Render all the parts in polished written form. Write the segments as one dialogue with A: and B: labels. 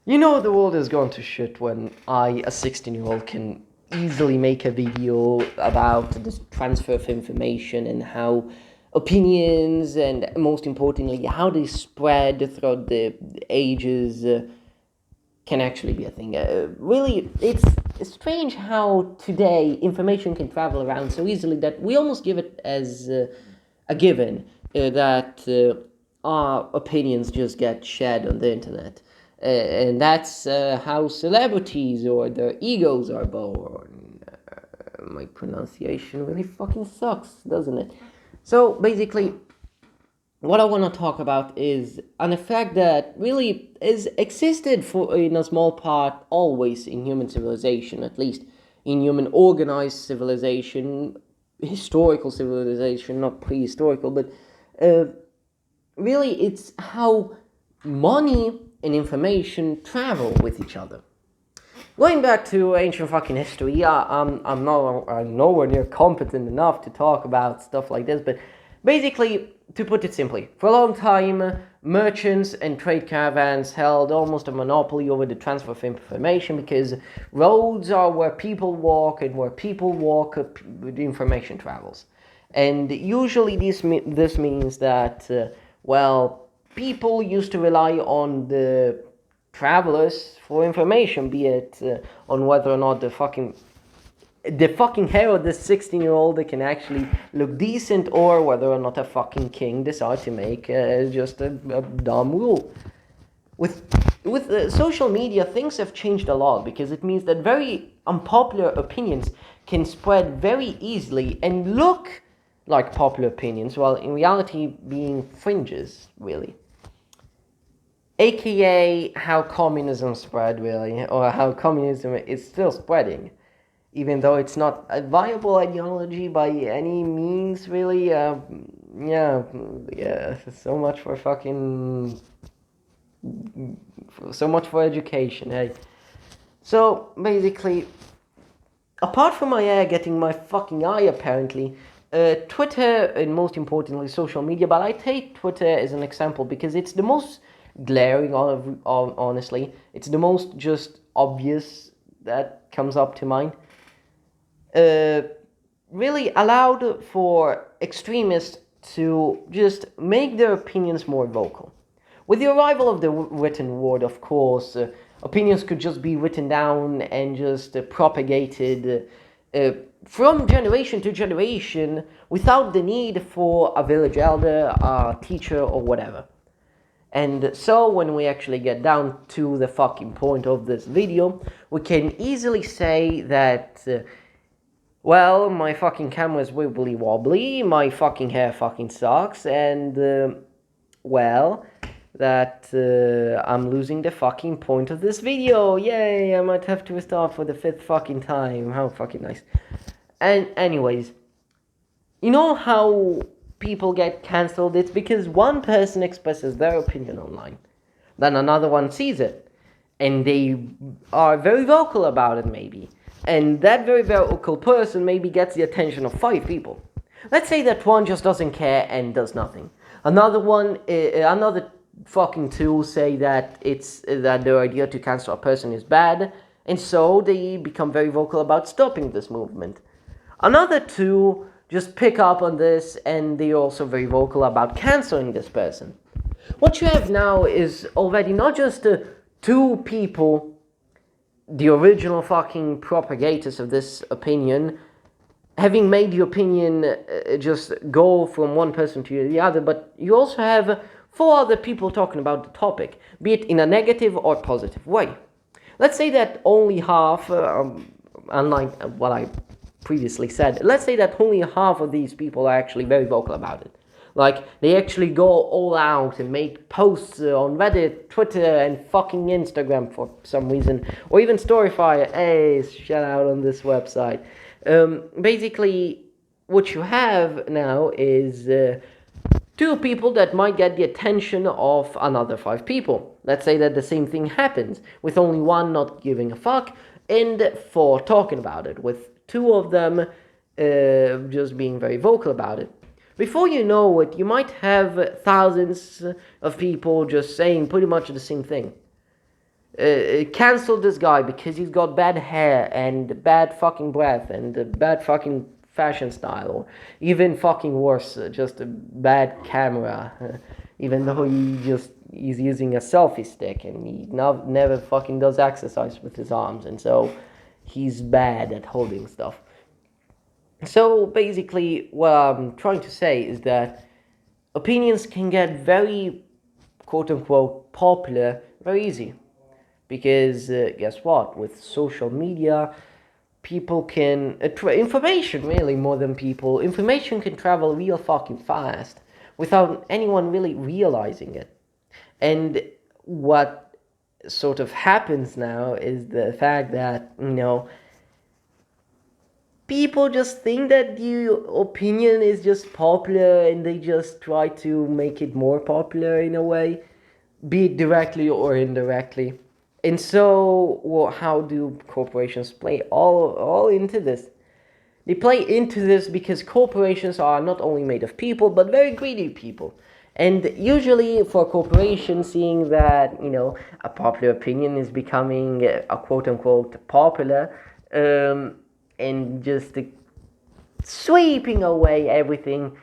A: You know the world has gone to shit when I, a 16-year-old, can easily make a video about the transfer of information and how opinions and most importantly how they spread throughout the ages can actually be a thing. Really, it's strange how today information can travel around so easily that we almost give it as a given that our opinions just get shared on the internet. And that's how celebrities or their egos are born. My pronunciation really fucking sucks, doesn't it? So basically, what I want to talk about is an effect that really is existed for in a small part always in human civilization, at least in human organized civilization, historical civilization, not prehistorical, but uh, really it's how money and information travel with each other. Going back to ancient fucking history, I'm nowhere near competent enough to talk about stuff like this, but basically, to put it simply, for a long time, merchants and trade caravans held almost a monopoly over the transfer of information because roads are where people walk, and where people walk, the information travels. And usually this means that, well, people used to rely on the travelers for information, be it on whether or not the fucking hair of this 16-year-old that can actually look decent, or whether or not a fucking king decided to make just a dumb rule. With social media, things have changed a lot because it means that very unpopular opinions can spread very easily and look like popular opinions, while in reality being fringes, really. AKA how communism spread, really, or how communism is still spreading, even though it's not a viable ideology by any means, really. Yeah, so much for fucking, so much for education, hey. So basically, apart from my hair getting my fucking eye, apparently, Twitter, and most importantly social media, but I take Twitter as an example because it's the most glaring, honestly. It's the most just obvious that comes up to mind. Uh, really allowed for extremists to just make their opinions more vocal. With the arrival of the written word, of course, opinions could just be written down and just propagated from generation to generation without the need for a village elder, a teacher, or whatever. And so when we actually get down to the fucking point of this video, we can easily say that well, my fucking camera is wibbly wobbly, my fucking hair fucking sucks, and, well, that I'm losing the fucking point of this video. Yay, I might have to restart for the 5th fucking time. How fucking nice. And anyways, you know how people get cancelled? It's because one person expresses their opinion online, then another one sees it, and they are very vocal about it, maybe. And that very vocal person maybe gets the attention of 5 people. Let's say that one just doesn't care and does nothing. Another fucking 2 say that it's that their idea to cancel a person is bad, and so they become very vocal about stopping this movement. Another 2 just pick up on this, and they're also very vocal about canceling this person. What you have now is already not just 2 people, the original fucking propagators of this opinion, having made the opinion just go from one person to the other, but you also have 4 other people talking about the topic, be it in a negative or positive way. Let's say that only half, unlike what I previously said, let's say that only half of these people are actually very vocal about it. Like, they actually go all out and make posts on Reddit, Twitter, and fucking Instagram for some reason. Or even Storyfire. Hey, shout out on this website. Basically, what you have now is 2 people that might get the attention of another 5 people. Let's say that the same thing happens, with only 1 not giving a fuck, and 4 talking about it, with 2 of them just being very vocal about it. Before you know it, you might have thousands of people just saying pretty much the same thing. cancel this guy because he's got bad hair and bad fucking breath and bad fucking fashion style, or even fucking worse, just a bad camera, even though he's using a selfie stick and he never fucking does exercise with his arms, and so he's bad at holding stuff. So basically, what I'm trying to say is that opinions can get very quote unquote popular very easy. Because guess what? With social media, people can information really more than people. Information can travel real fucking fast without anyone really realizing it. And what sort of happens now is the fact that people just think that the opinion is just popular and they just try to make it more popular in a way, be it directly or indirectly. And so, how do corporations play all into this? They play into this because corporations are not only made of people, but very greedy people. And usually for corporations, seeing that, a popular opinion is becoming a quote-unquote popular, and just sweeping away everything,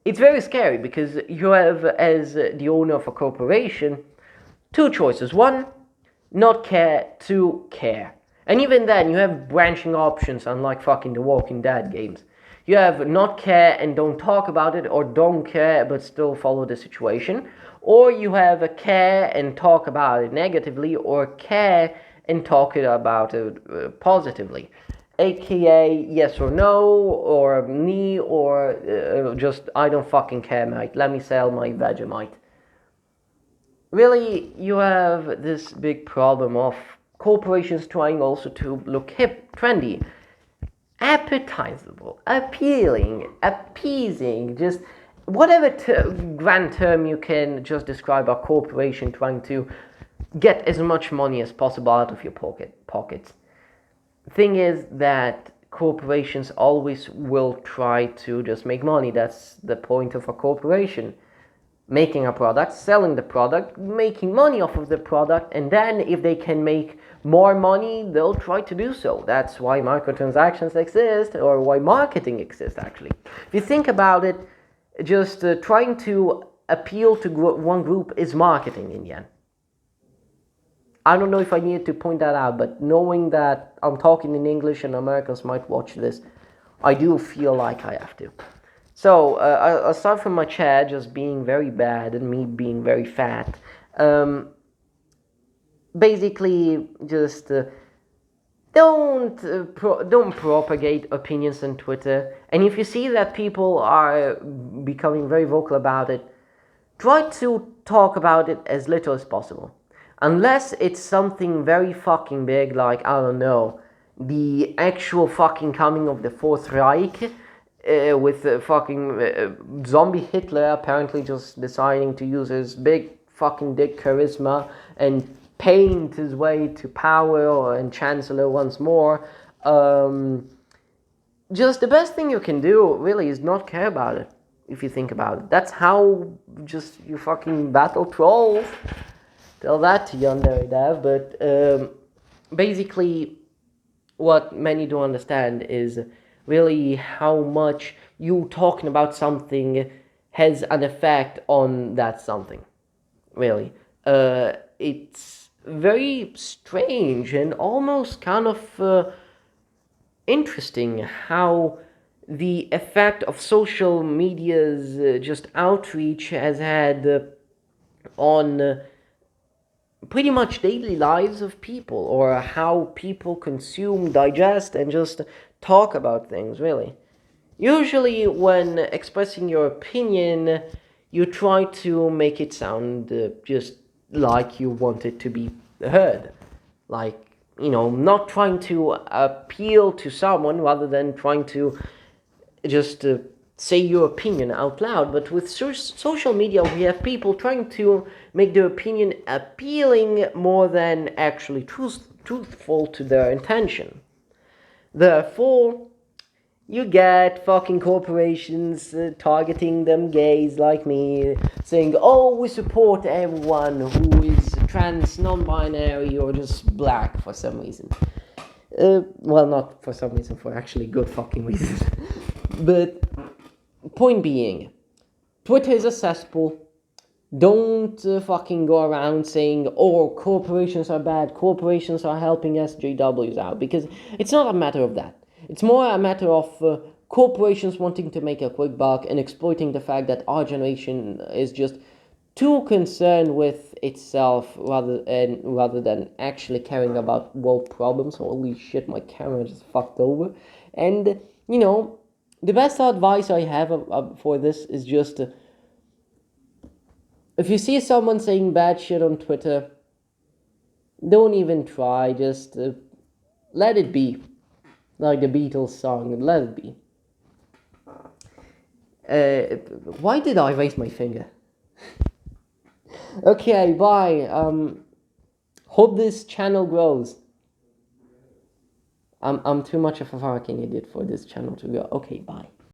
A: it's very scary because you have, as the owner of a corporation, two choices. One, not care, to care. And even then, you have branching options, unlike fucking the Walking Dead games. You have not care and don't talk about it, or don't care but still follow the situation. Or you have a care and talk about it negatively, or care and talk about it positively. AKA yes or no, or me, or just I don't fucking care, mate. Let me sell my Vegemite. Really, you have this big problem of corporations trying also to look hip, trendy, appetizable, appealing, appeasing, just whatever grand term you can just describe a corporation trying to get as much money as possible out of your pockets. Thing is that corporations always will try to just make money. That's the point of a corporation. Making a product, selling the product, making money off of the product, and then if they can make more money, they'll try to do so. That's why microtransactions exist, or why marketing exists, actually. If you think about it, just trying to appeal to one group is marketing in the end. I don't know if I need to point that out, but knowing that I'm talking in English and Americans might watch this, I do feel like I have to. So, aside from my chair just being very bad and me being very fat, basically just don't propagate opinions on Twitter. And if you see that people are becoming very vocal about it, try to talk about it as little as possible. Unless it's something very fucking big, like, I don't know, the actual fucking coming of the Fourth Reich, with fucking zombie Hitler apparently just deciding to use his big fucking dick charisma and paint his way to power and chancellor once more. Just the best thing you can do really is not care about it, if you think about it. That's how just you fucking battle trolls. Tell that to Yandere Dev, but basically what many don't understand is really how much you talking about something has an effect on that something. Really. It's very strange and almost kind of interesting how the effect of social media's just outreach has had on pretty much daily lives of people, or how people consume, digest, and just talk about things, really. Usually, when expressing your opinion, you try to make it sound just like you want it to be heard. Like, not trying to appeal to someone rather than trying to just say your opinion out loud. But with social media, we have people trying to make their opinion appealing more than actually truthful to their intention. Therefore, you get fucking corporations targeting them gays like me, saying, oh, we support everyone who is trans, non-binary, or just black for some reason. Well, not for some reason, for actually good fucking reasons. But point being, Twitter is a cesspool. Don't fucking go around saying, oh, corporations are bad, corporations are helping SJWs out, because it's not a matter of that. It's more a matter of corporations wanting to make a quick buck and exploiting the fact that our generation is just too concerned with itself rather than actually caring about world problems. Holy shit, my camera just fucked over. And, the best advice I have for this is just... if you see someone saying bad shit on Twitter, don't even try. Just let it be. Like the Beatles song, let it be. Why did I raise my finger? Okay, bye. Hope this channel grows. I'm too much of a fucking idiot for this channel to grow. Okay, bye.